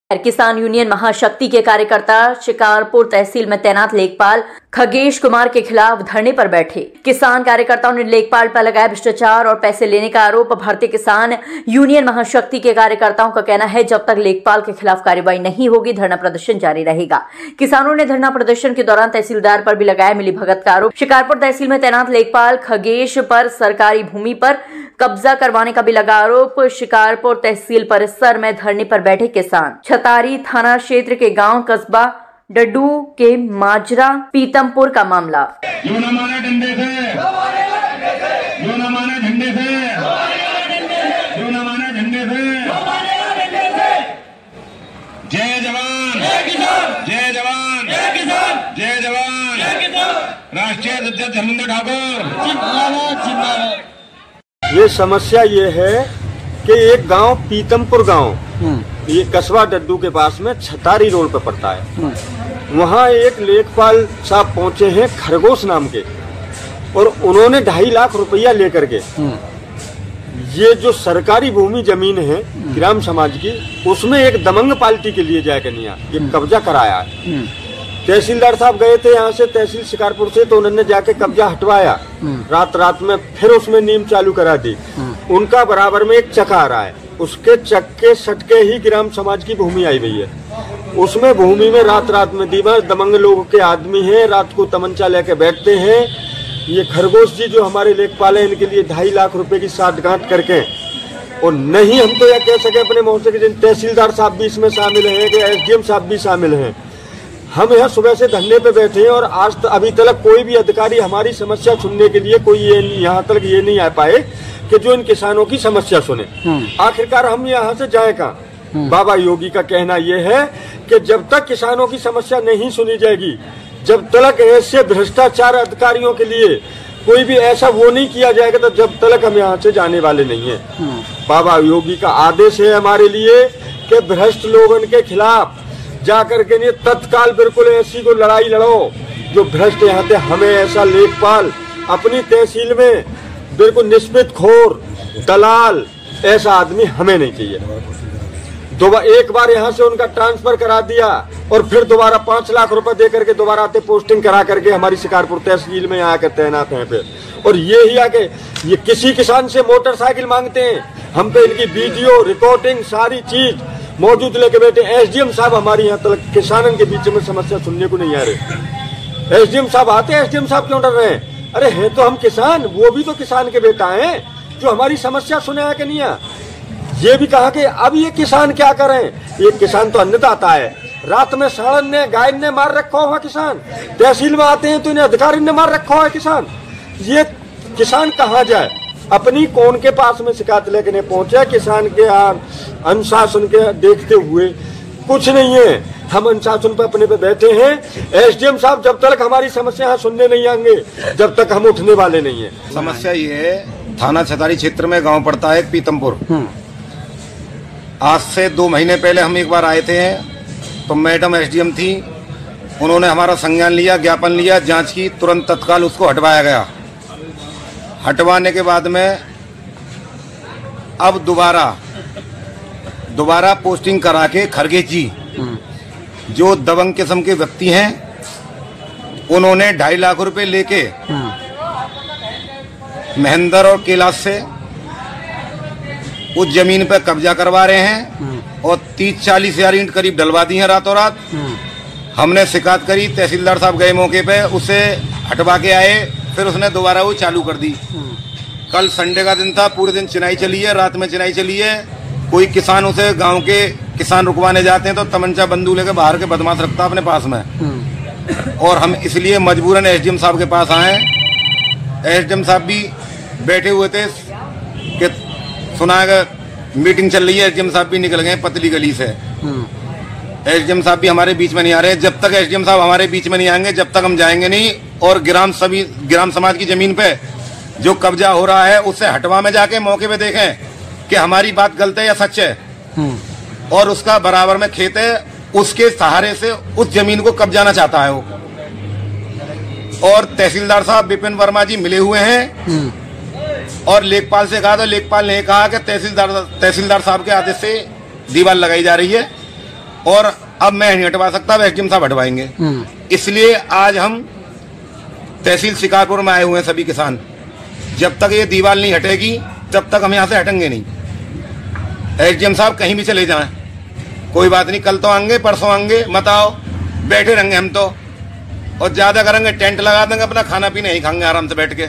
किसान यूनियन महाशक्ति के कार्यकर्ता शिकारपुर तहसील में तैनात लेखपाल खगेश कुमार के खिलाफ धरने पर बैठे। किसान कार्यकर्ताओं ने लेखपाल पर लगाया भ्रष्टाचार और पैसे लेने का आरोप। भारतीय किसान यूनियन महाशक्ति के कार्यकर्ताओं का कहना है, जब तक लेखपाल के खिलाफ कार्रवाई नहीं होगी धरना प्रदर्शन जारी रहेगा। किसानों ने धरना प्रदर्शन के दौरान तहसीलदार पर भी लगाया मिलीभगत का आरोप। शिकारपुर तहसील में तैनात लेखपाल खगेश पर सरकारी भूमि पर कब्जा करवाने का भी लगा आरोप। शिकारपुर तहसील परिसर में धरने पर बैठे किसान छतारी थाना क्षेत्र के गांव कस्बा डड्डू के माजरा पीतमपुर का मामला। जो न माने डंडे से, जो न माने झंडे से, जो न माने झंडे से, जय जवान, जय जवान, जय जवान, राष्ट्रीय अध्यक्ष धर्मेंद्र ठाकुर। ये समस्या ये है कि एक गांव पीतमपुर गांव, ये कस्बा डड्डू के पास में छतारी रोड पे पड़ता है। वहाँ एक लेखपाल साहब पहुंचे हैं खरगोश नाम के, और उन्होंने 2.5 लाख रुपया लेकर के ये जो सरकारी भूमि जमीन है ग्राम समाज की, उसमें एक दबंग पार्टी के लिए जाए कनिया ये कब्जा कराया है। तहसीलदार साहब गए थे यहाँ से तहसील शिकारपुर से, तो उन्होंने जाके कब्जा हटवाया। रात में फिर उसमें नीम चालू करा दी। उनका बराबर में एक चक्का आ रहा है, उसके चक्के सटके ही ग्राम समाज की भूमि आई हुई है। उसमें भूमि में रात में दबंग लोगों के आदमी हैं, रात को तमंचा लेके बैठते हैं। ये खरगोश जी जो हमारे लेखपाल हैं, इनके लिए 2.5 लाख रुपए की साठगांठ करके, और नहीं हम तो यह कह सके अपने मुंह से कि जिन तहसीलदार साहब भी इसमें शामिल हैं, कि SDM साहब भी शामिल हैं। हम यहाँ सुबह से धरने पे बैठे हैं और आज अभी तक कोई भी अधिकारी हमारी समस्या सुनने के लिए कोई यहाँ तक ये नहीं आ पाए कि जो इन किसानों की समस्या सुने। आखिरकार हम यहाँ से जाए कहाँ? बाबा योगी का कहना यह है कि जब तक किसानों की समस्या नहीं सुनी जाएगी, जब तक ऐसे भ्रष्टाचार अधिकारियों के लिए कोई भी ऐसा वो नहीं किया जाएगा, तो जब तक हम यहाँ से जाने वाले नहीं है। बाबा योगी का आदेश है हमारे लिए कि भ्रष्ट लोगों के खिलाफ जाकर के नहीं तत्काल बिल्कुल ऐसी को लड़ाई लड़ो जो भ्रष्ट यहाँ थे। हमें ऐसा लेखपाल अपनी तहसील में बिल्कुल निष्पित खोर दलाल ऐसा आदमी हमें नहीं चाहिए। एक बार यहाँ से उनका ट्रांसफर करा दिया और फिर दोबारा 5 लाख रुपए दे करके दोबारा आते पोस्टिंग करा करके हमारी शिकारपुर तहसील में आकर तैनात हैं पे। और ये ही आके ये किसी किसान से मोटरसाइकिल मांगते हैं, हम पे इनकी वीडियो रिकॉर्डिंग सारी चीज मौजूद लेके बैठे। SDM साहब हमारे यहाँ तक किसानों के बीच में समस्या सुनने को नहीं आ रहे। SDM साहब आते हैं, SDM साहब क्यों डर रहे हैं? अरे है तो हम किसान, वो भी तो किसान के बेटा हैं जो हमारी समस्या सुने है कि नहीं है। ये भी कहा कि अब ये किसान क्या करें, ये किसान तो अन्नदाता है। रात में साड़न ने गाय ने मार रखा हुआ किसान, तहसील में आते हैं तो इन्हें अधिकारी ने मार रखा हुआ किसान। ये किसान कहाँ जाए? अपनी कौन के पास में शिकायत लेके नहीं पहुंचे। किसान के अनुशासन के देखते हुए कुछ नहीं है, हम अनुशासन पे अपने पे बैठे हैं। SDM साहब जब तक हमारी समस्या सुनने नहीं आएंगे, जब तक हम उठने वाले नहीं है। समस्या ये है, थाना छतारी क्षेत्र में गांव पड़ता है पीतमपुर। आज से 2 महीने पहले हम एक बार आए थे, तो मैडम SDM थी, उन्होंने हमारा संज्ञान लिया, ज्ञापन लिया, जांच की, तुरंत तत्काल उसको हटवाया गया। हटवाने के बाद में अब दोबारा पोस्टिंग करा के खरगेश जी जो दबंग किस्म के व्यक्ति हैं, उन्होंने 2.5 लाख रुपए लेके महेंद्र और कैलाश से उस जमीन पर कब्जा करवा रहे हैं और 30-40 हजार ईंट करीब डलवा दी हैं रातों रात। हमने शिकायत करी, तहसीलदार साहब गए मौके पे, उसे हटवा के आए, फिर उसने दोबारा वो चालू कर दी। कल संडे का दिन था, पूरे दिन चिनाई चली है, रात में चिनाई चली है। कोई किसान उसे गांव के किसान रुकवाने जाते हैं तो तमंचा बंदूक लेकर बाहर के बदमाश रखता अपने पास में। और हम इसलिए मजबूरन SDM साहब के पास आए। SDM साहब भी बैठे हुए थे कि सुना मीटिंग चल रही है, SDM साहब भी निकल गए पतली गली से। SDM साहब भी हमारे बीच में नहीं आ रहे। जब तक SDM साहब हमारे बीच में नहीं आएंगे, जब तक हम जाएंगे नहीं। और ग्राम समाज की जमीन पे जो कब्जा हो रहा है, उससे हटवा में जाके मौके पे देखें कि हमारी बात गलत है या सच है। और उसका बराबर में खेत है, उसके सहारे से उस जमीन को कब्जाना चाहता है वो। और तहसीलदार साहब विपिन वर्मा जी मिले हुए हैं और लेखपाल से कहा, तो लेखपाल ने कहा कि तहसीलदार साहब के आदेश से दीवार लगाई जा रही है और अब मैं नहीं हटवा सकता, एसडीएम साहब हटवाएंगे। इसलिए आज हम तहसील शिकारपुर में आए हुए हैं सभी किसान। जब तक ये दीवार नहीं हटेगी तब तक हम यहाँ से हटेंगे नहीं। एसडीएम साहब कहीं भी चले जाएं, कोई बात नहीं, कल तो आएंगे, परसों आएंगे, मत आओ, बैठे रहेंगे हम तो। और ज्यादा करेंगे टेंट लगा देंगे, अपना खाना पीना ही खाएंगे आराम से बैठ के।